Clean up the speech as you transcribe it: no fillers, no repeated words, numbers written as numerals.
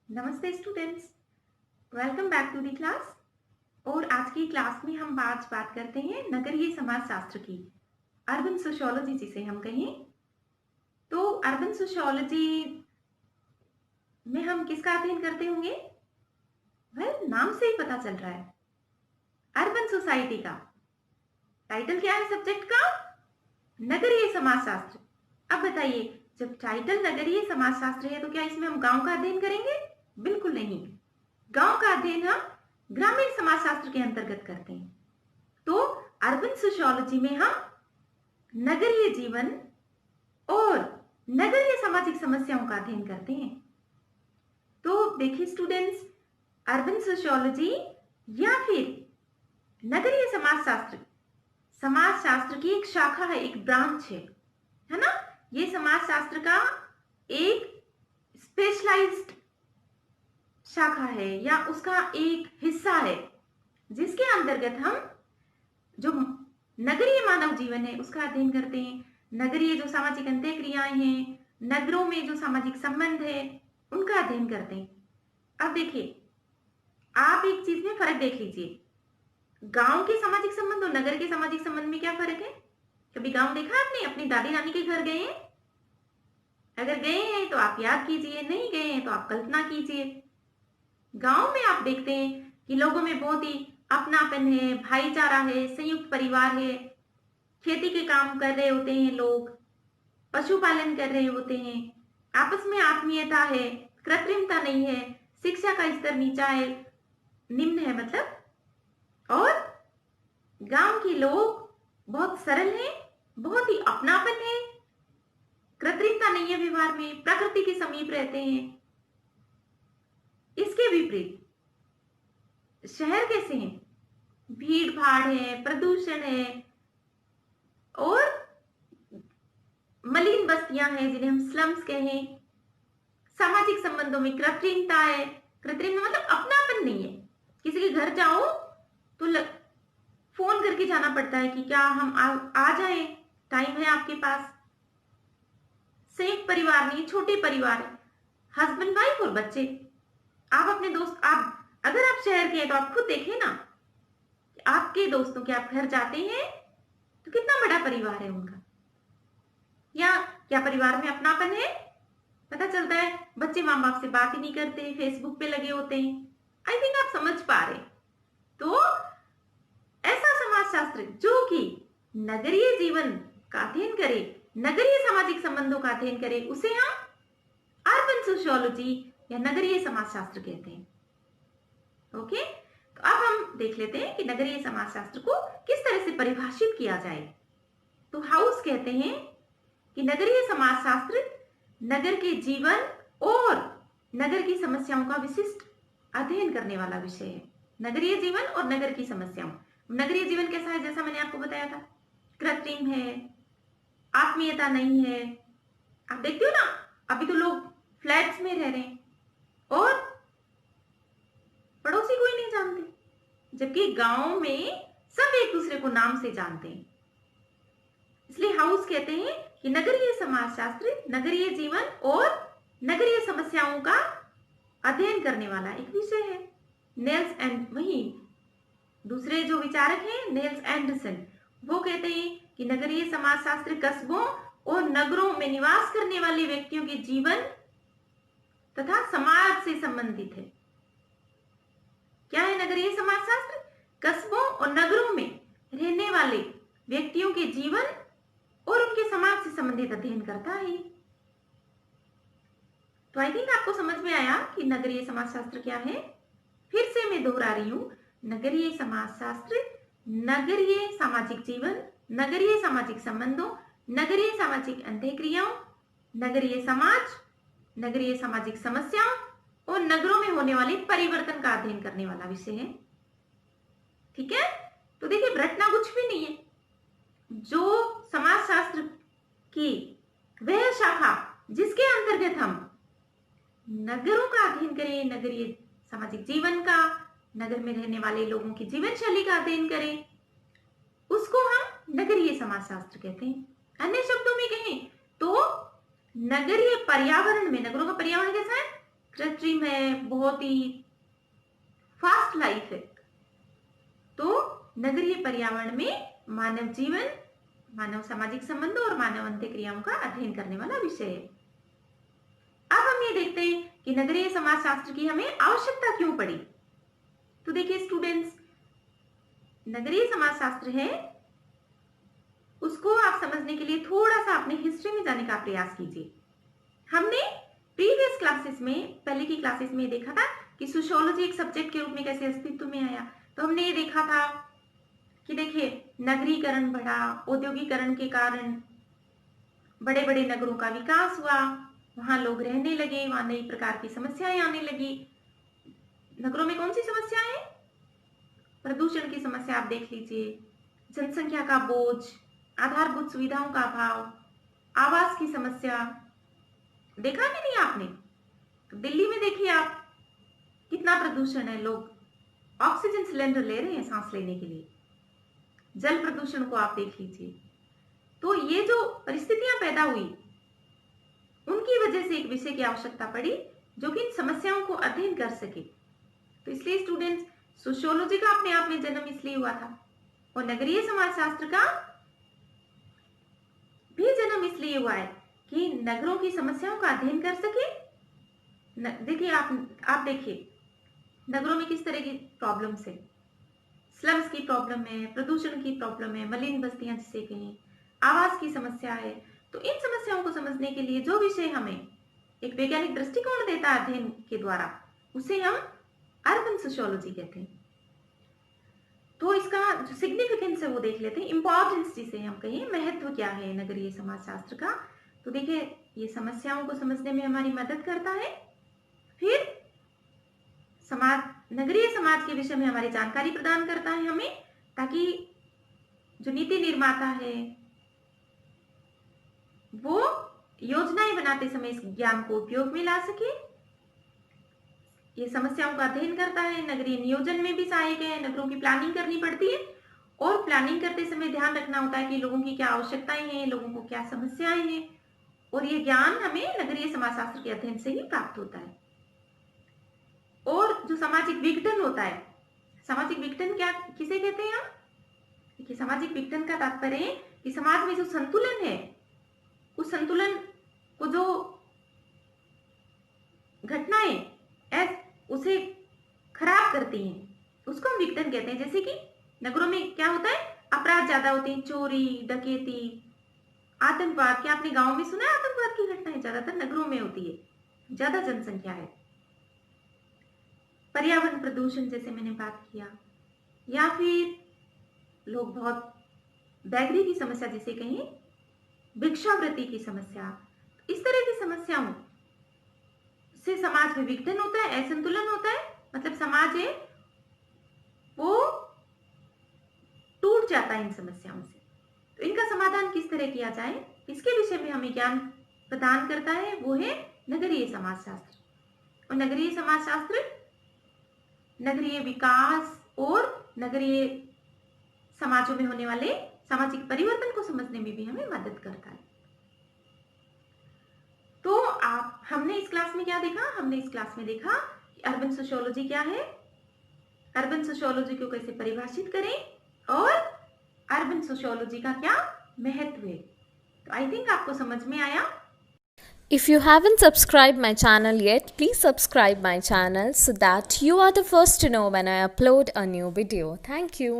नमस्ते students, welcome back to the class. और आज की क्लास में हम आज बात करते हैं नगरीय समाजशास्त्र की, अर्बन सोशियोलॉजी जिसे हम कहें। तो अर्बन सोशियोलॉजी में हम किसका अध्ययन करते होंगे? नाम से ही पता चल रहा है, अर्बन सोसाइटी का। टाइटल क्या है सब्जेक्ट का? नगरीय समाजशास्त्र। अब बताइए, जब टाइटल नगरीय समाजशास्त्र है तो क्या इसमें हम गांव का अध्ययन करेंगे? बिल्कुल नहीं। गांव का अध्ययन हम ग्रामीण समाजशास्त्र के अंतर्गत करते हैं। तो अर्बन सोशियोलॉजी में हम नगरीय जीवन और नगरीय सामाजिक समस्याओं का अध्ययन करते हैं। तो देखिए स्टूडेंट्स, अर्बन सोशियोलॉजी या फिर नगरीय समाजशास्त्र समाजशास्त्र की एक शाखा है, एक ब्रांच है ना। ये समाजशास्त्र का एक स्पेशलाइज्ड शाखा है या उसका एक हिस्सा है, जिसके अंतर्गत हम जो नगरीय मानव जीवन है उसका अध्ययन करते हैं। नगरीय जो सामाजिक अंतःक्रियाएं हैं, नगरों में जो सामाजिक संबंध है, उनका अध्ययन करते हैं। अब देखिए, आप एक चीज में फर्क देख लीजिए, गांव के सामाजिक संबंध और नगर के सामाजिक संबंध में क्या फर्क है? कभी गांव देखा आपने? अपनी दादी नानी के घर गए हैं? अगर गए हैं तो आप याद कीजिए, नहीं गए हैं तो आप कल्पना कीजिए। गांव में आप देखते हैं कि लोगों में बहुत ही अपनापन है, भाईचारा है, संयुक्त परिवार है, खेती के काम कर रहे होते हैं लोग, पशुपालन कर रहे होते हैं, आपस में आत्मीयता है, कृत्रिमता नहीं है, शिक्षा का स्तर नीचा है, निम्न है मतलब। और गांव के लोग बहुत सरल हैं, बहुत ही अपनापन है, कृत्रिमता नहीं है व्यवहार में, प्रकृति के समीप रहते हैं। इसके विपरीत शहर कैसे हैं? भीड़ भाड़ है, प्रदूषण है और मलिन बस्तियां हैं जिन्हें हम स्लम्स कहें। सामाजिक संबंधों में कृत्रिमता है, कृत्रिम मतलब अपनापन नहीं है। किसी के घर जाओ तो फोन करके जाना पड़ता है कि क्या हम आ जाएं, टाइम है आपके पास। संयुक्त परिवार नहीं, छोटे परिवार है, हस्बैंड वाइफ और बच्चे। आप अपने दोस्त, आप अगर आप शहर के हैं तो आप खुद देखें ना, आपके दोस्तों के आप घर जाते हैं तो कितना बड़ा परिवार है उनका, या क्या परिवार में अपनापन है? पता चलता है बच्चे माँ बाप से बात ही नहीं करते, फेसबुक पे लगे होते हैं। आई थिंक आप समझ पा रहे। तो ऐसा समाजशास्त्र जो कि नगरीय जीवन का अध्ययन करे, नगरीय सामाजिक संबंधों का अध्ययन करे, उसे हम अर्बन सोशियोलॉजी या नगरीय समाजशास्त्र कहते हैं। ओके, तो अब हम देख लेते हैं कि नगरीय समाजशास्त्र को किस तरह से परिभाषित किया जाए। तो हाउस कहते हैं कि नगरीय समाजशास्त्र नगर के जीवन और नगर की समस्याओं का विशिष्ट अध्ययन करने वाला विषय है। नगरीय जीवन और नगर की समस्याओं। नगरीय जीवन कैसा है? जैसा मैंने आपको बताया था, कृत्रिम है, आत्मीयता नहीं है। आप देखते हो ना, अभी तो लोग फ्लैट्स में रह रहे हैं और पड़ोसी कोई नहीं जानते, जबकि गांव में सब एक दूसरे को नाम से जानते हैं। इसलिए हाउस कहते हैं कि नगरीय समाजशास्त्र नगरीय जीवन और नगरीय समस्याओं का अध्ययन करने वाला एक विषय है। नेल्स एंड वही दूसरे जो विचारक हैं, नेल्स एंडरसन, वो कहते हैं कि नगरीय समाजशास्त्र कस्बों और नगरों में निवास करने वाले व्यक्तियों के जीवन तथा समाज से संबंधित है। क्या है नगरीय समाजशास्त्र? कस्बों और नगरों में रहने वाले व्यक्तियों के जीवन और उनके समाज से संबंधित अध्ययन करता है। तो आई थिंक आपको समझ में आया कि नगरीय समाजशास्त्र क्या है। फिर से मैं दोहरा रही हूं, नगरीय समाजशास्त्र नगरीय सामाजिक जीवन, नगरीय सामाजिक संबंधों, नगरीय सामाजिक अंतःक्रियाओं, नगरीय समाज, नगरीय सामाजिक समस्याओं और नगरों में होने वाले परिवर्तन का अध्ययन करने वाला विषय है। ठीक है, तो देखिए रटना कुछ भी नहीं है। जो समाजशास्त्र की वह शाखा जिसके अंतर्गत हम नगरों का अध्ययन करें, नगरीय सामाजिक जीवन का, नगर में रहने वाले लोगों की जीवन शैली का अध्ययन करें, उसको हम नगरीय समाजशास्त्र कहते हैं। अन्य शब्दों में कहें तो नगरीय पर्यावरण में, नगरों का पर्यावरण कैसा है? कृत्रिम है, बहुत ही फास्ट लाइफ है। तो नगरीय पर्यावरण में मानव जीवन, मानव सामाजिक संबंधों और मानव अंत्यक्रियाओं का अध्ययन करने वाला विषय है। अब हम ये देखते हैं कि नगरीय समाजशास्त्र की हमें आवश्यकता क्यों पड़ी। तो देखिए स्टूडेंट्स, नगरीय समाजशास्त्र है, उसको आप समझने के लिए थोड़ा सा अपने हिस्ट्री में जाने का प्रयास कीजिए। हमने प्रीवियस क्लासेस में, पहले की क्लासेस में देखा था कि सोशियोलॉजी एक सब्जेक्ट के रूप में कैसे अस्तित्व में आया। तो हमने ये देखा था कि देखिए नगरीकरण बढ़ा, औद्योगिकरण के कारण बड़े बड़े नगरों का विकास हुआ, वहां लोग रहने लगे, वहां नई प्रकार की समस्याएं आने लगी। नगरों में कौन सी समस्याएं हैं? प्रदूषण की समस्या आप देख लीजिए, जनसंख्या का बोझ, आधारभूत सुविधाओं का अभाव, आवास की समस्या। देखा कि नहीं आपने? तो दिल्ली में देखिए आप, कितना प्रदूषण है, लोग ऑक्सीजन सिलेंडर ले रहे हैं सांस लेने के लिए। जल प्रदूषण को आप देख लीजिए। तो ये जो परिस्थितियां पैदा हुई, उनकी वजह से एक विषय की आवश्यकता पड़ी जो कि इन समस्याओं को अध्ययन कर सके। तो इसलिए स्टूडेंट्स, सोशियोलॉजी का अपने आप में जन्म इसलिए हुआ था और नगरीय समाजशास्त्र का भी जन्म इसलिए हुआ है कि नगरों की समस्याओं का अध्ययन कर सके। देखिए आप देखिए नगरों में किस तरह की प्रॉब्लम्स है। स्लम्स की प्रॉब्लम है, प्रदूषण की प्रॉब्लम है, मलिन बस्तियां जिसे कहें, आवास की समस्या है। तो इन समस्याओं को समझने के लिए जो विषय हमें एक वैज्ञानिक दृष्टिकोण देता है अध्ययन के द्वारा, उसे हम अर्बन सोशियोलॉजी कहते हैं। तो इसका जो सिग्निफिकेंस है वो देख लेते हैं, इंपॉर्टेंस जिसे हम कहें, महत्व क्या है नगरीय समाजशास्त्र का। तो देखिए ये समस्याओं को समझने में हमारी मदद करता है, फिर नगरीय समाज के विषय में हमारी जानकारी प्रदान करता है हमें, ताकि जो नीति निर्माता है वो योजनाएं बनाते समय इस ज्ञान को उपयोग में ला सके। ये समस्याओं का अध्ययन करता है, नगरीय नियोजन में भी सहायक है। नगरों की प्लानिंग करनी पड़ती है और प्लानिंग करते समय ध्यान रखना होता है कि लोगों की क्या आवश्यकताएं हैं, लोगों को क्या समस्याएं हैं, और ये ज्ञान हमें नगरीय समाजशास्त्र के अध्ययन से ही प्राप्त होता है। और जो सामाजिक विघटन होता है, सामाजिक विघटन क्या किसे कहते हैं हम? देखिए सामाजिक विघटन का तात्पर्य है कि समाज में जो संतुलन है, उस संतुलन को जो घटनाएं उसे खराब करती हैं, उसको हम विघटन कहते हैं। जैसे कि नगरों में क्या होता है, अपराध ज्यादा होते हैं, चोरी, डकैती, आतंकवाद। क्या आपने गांव में सुना है आतंकवाद की घटनाएं? ज्यादातर नगरों में होती है, ज्यादा जनसंख्या है। पर्यावरण प्रदूषण जैसे मैंने बात किया, या फिर लोग बहुत बैगरी की समस्या जिसे कहें, भिक्षावृत्ति की समस्या, इस तरह की समस्याओं से समाज में विघटन होता है, असंतुलन होता है, मतलब समाज है वो टूट जाता है इन समस्याओं से। तो इनका समाधान किस तरह किया जाए, इसके विषय में हमें ज्ञान प्रदान करता है, वो है नगरीय समाजशास्त्र। और नगरीय समाजशास्त्र नगरीय विकास और नगरीय समाजों में होने वाले सामाजिक परिवर्तन को समझने में भी हमें मदद करता है। तो हमने इस क्लास में क्या देखा? हमने इस क्लास में देखा कि अर्बन सोशियोलॉजी क्या है, अर्बन सोशियोलॉजी को कैसे परिभाषित करें, और अर्बन सोशियोलॉजी का क्या महत्व है। तो आई थिंक आपको समझ में आया। If you haven't subscribed my channel yet, please subscribe my channel so that you are the first to know when I upload a new video. Thank you.